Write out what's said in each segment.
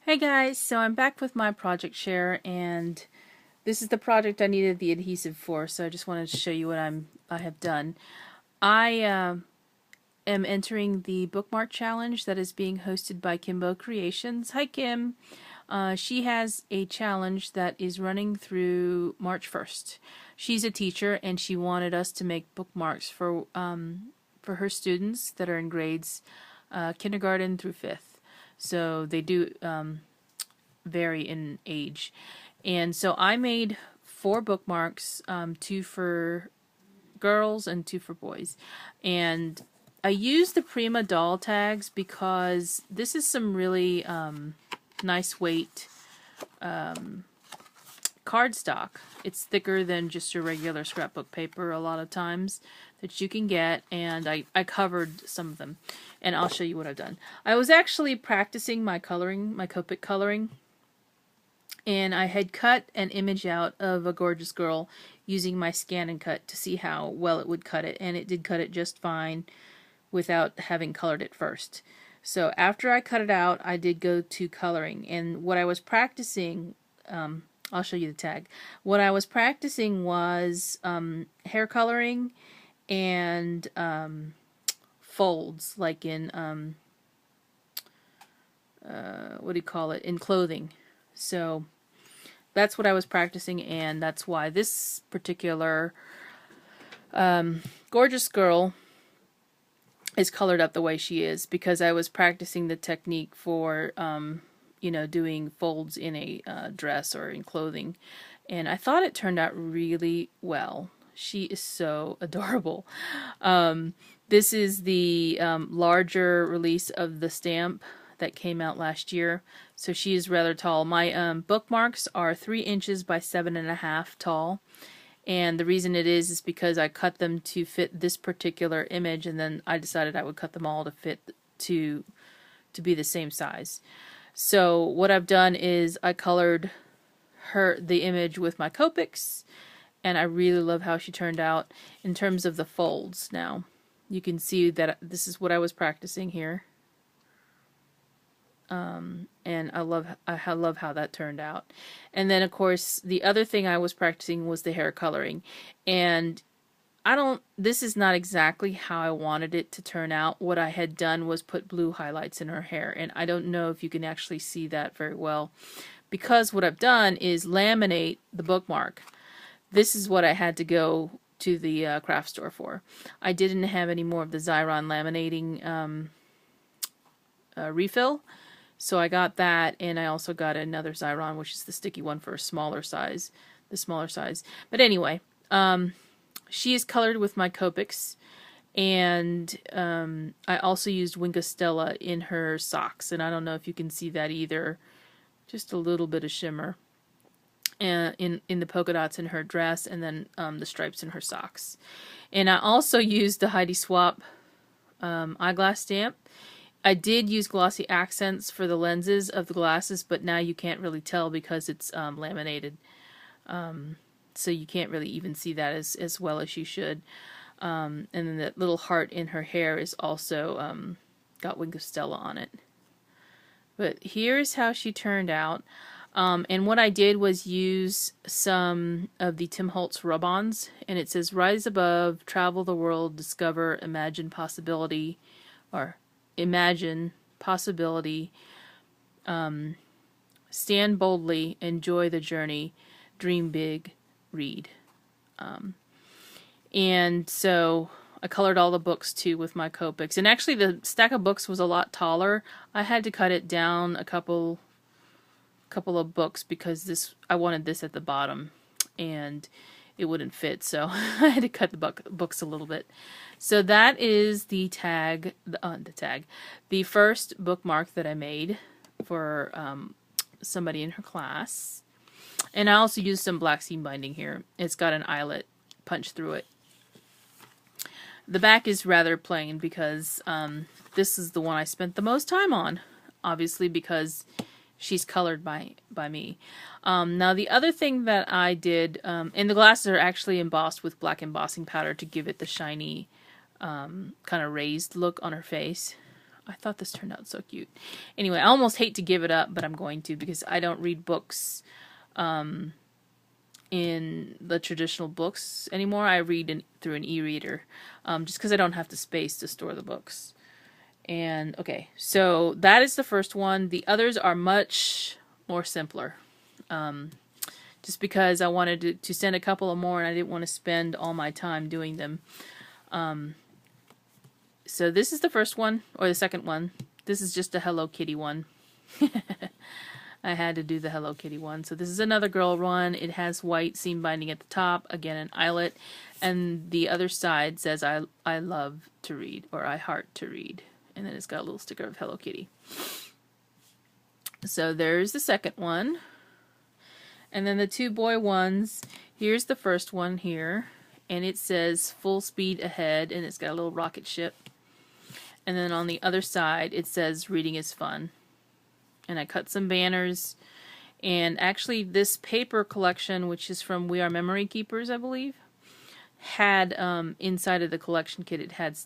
Hey guys, so I'm back with my project share, and this is the project I needed the adhesive for, so I just wanted to show you what I have done. I am entering the bookmark challenge that is being hosted by Kimbo Creations. Hi Kim! She has a challenge that is running through March 1st. She's a teacher and she wanted us to make bookmarks for her students that are in grades kindergarten through 5th. So they do vary in age. And so I made 4 bookmarks, 2 for girls and 2 for boys. And I used the Prima doll tags because this is some really nice weight cardstock. It's thicker than just your regular scrapbook paper a lot of times that you can get, and I covered some of them. And I'll show you what I've done. I was actually practicing my coloring, my Copic coloring, and I had cut an image out of a gorgeous girl using my scan and cut to see how well it would cut it, and it did cut it just fine without having colored it first. So after I cut it out, I did go to coloring, and what I was practicing, I'll show you the tag. What I was practicing was hair coloring and folds, like in what do you call it, in clothing. So that's what I was practicing, and that's why this particular gorgeous girl is colored up the way she is, because I was practicing the technique for doing folds in a dress or in clothing, and I thought it turned out really well. She is so adorable. This is the larger release of the stamp that came out last year, so she is rather tall. My bookmarks are 3 inches by 7.5 tall, and the reason it is because I cut them to fit this particular image, and then I decided I would cut them all to fit to be the same size. So what I've done is I colored the image with my Copics, and I really love how she turned out in terms of the folds. Now you can see that this is what I was practicing here. And I love how that turned out. And then of course the other thing I was practicing was the hair coloring, and this is not exactly how I wanted it to turn out. What I had done was put blue highlights in her hair, and I don't know if you can actually see that very well, because what I've done is laminate the bookmark. This is what I had to go to the craft store for. I didn't have any more of the Xyron laminating refill, so I got that, and I also got another Xyron, which is the sticky one for a smaller size, the smaller size. But anyway, she is colored with my Copics, and I also used Stella in her socks, and I don't know if you can see that either, just a little bit of shimmer in the polka dots in her dress, and then the stripes in her socks. And I also used the Heidi Swapp eyeglass stamp. I did use glossy accents for the lenses of the glasses, but now you can't really tell because it's laminated. So you can't really even see that as well as you should. And then that little heart in her hair is also got Stella on it. But here's how she turned out. And what I did was use some of the Tim Holtz rub-ons, and it says, "Rise above, travel the world, discover, imagine possibility," or imagine possibility, stand boldly, enjoy the journey, dream big, read. And so I colored all the books too with my Copics, and actually the stack of books was a lot taller. I had to cut it down a couple of books because I wanted this at the bottom and it wouldn't fit, so I had to cut the books a little bit. So that is the first bookmark that I made for somebody in her class. And I also used some black seam binding here. It's got an eyelet punched through it. The back is rather plain because this is the one I spent the most time on, obviously, because she's colored by me. Now the other thing that I did, and the glasses are actually embossed with black embossing powder to give it the shiny kind of raised look on her face. I thought this turned out so cute. Anyway, I almost hate to give it up, but I'm going to because I don't read books in the traditional books anymore. I read through an e-reader just because I don't have the space to store the books. And okay, so that is the first one. The others are much more simpler. Just because I wanted to send a couple of more and I didn't want to spend all my time doing them. So this is the first one, or the second one. This is just a Hello Kitty one. I had to do the Hello Kitty one. So this is another girl one. It has white seam binding at the top, again an eyelet, and the other side says I love to read, or I heart to read. And then it's got a little sticker of Hello Kitty. So there's the second one. And then the two boy ones, here's the first one here, and it says full speed ahead, and it's got a little rocket ship. And then on the other side, it says reading is fun. And I cut some banners, and actually this paper collection, which is from We Are Memory Keepers, I believe, had inside of the collection kit, it had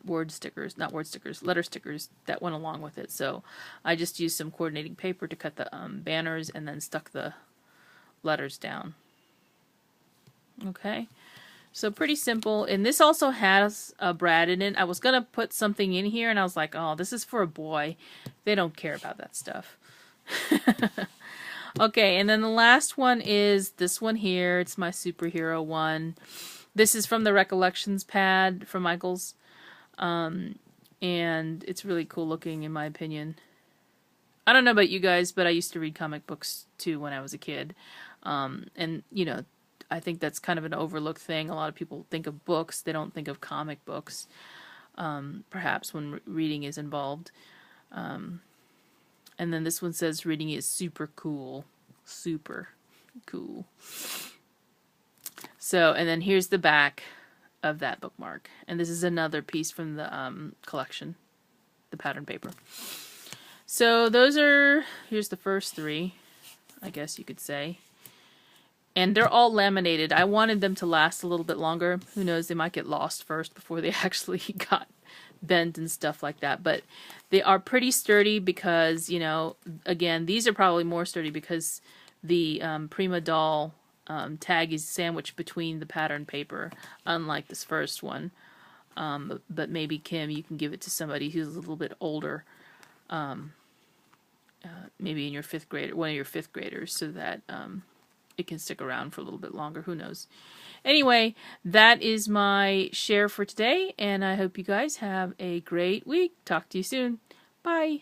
word stickers, not word stickers, letter stickers that went along with it. So I just used some coordinating paper to cut the banners and then stuck the letters down. Okay, so pretty simple. And this also has a Brad in it. I was gonna put something in here and I was like, oh, this is for a boy, they don't care about that stuff. Okay, and then the last one is this one here. It's my superhero one. This is from the Recollections pad from Michaels, and it's really cool looking in my opinion. I don't know about you guys, but I used to read comic books too when I was a kid. And, you know, I think that's kind of an overlooked thing. A lot of people think of books, they don't think of comic books, perhaps when reading is involved. And then this one says reading is super cool. Super cool. So, and then here's the back of that bookmark. And this is another piece from the collection, the pattern paper. So those are, here's the first three, I guess you could say. And they're all laminated. I wanted them to last a little bit longer. Who knows, they might get lost first before they actually got bent and stuff like that. But they are pretty sturdy because, you know, again, these are probably more sturdy because the Prima Doll tag is sandwiched between the pattern paper, unlike this first one. But maybe, Kim, you can give it to somebody who's a little bit older. Maybe in your fifth grade, one of your fifth graders, so that it can stick around for a little bit longer. Who knows? Anyway, that is my share for today, and I hope you guys have a great week. Talk to you soon. Bye.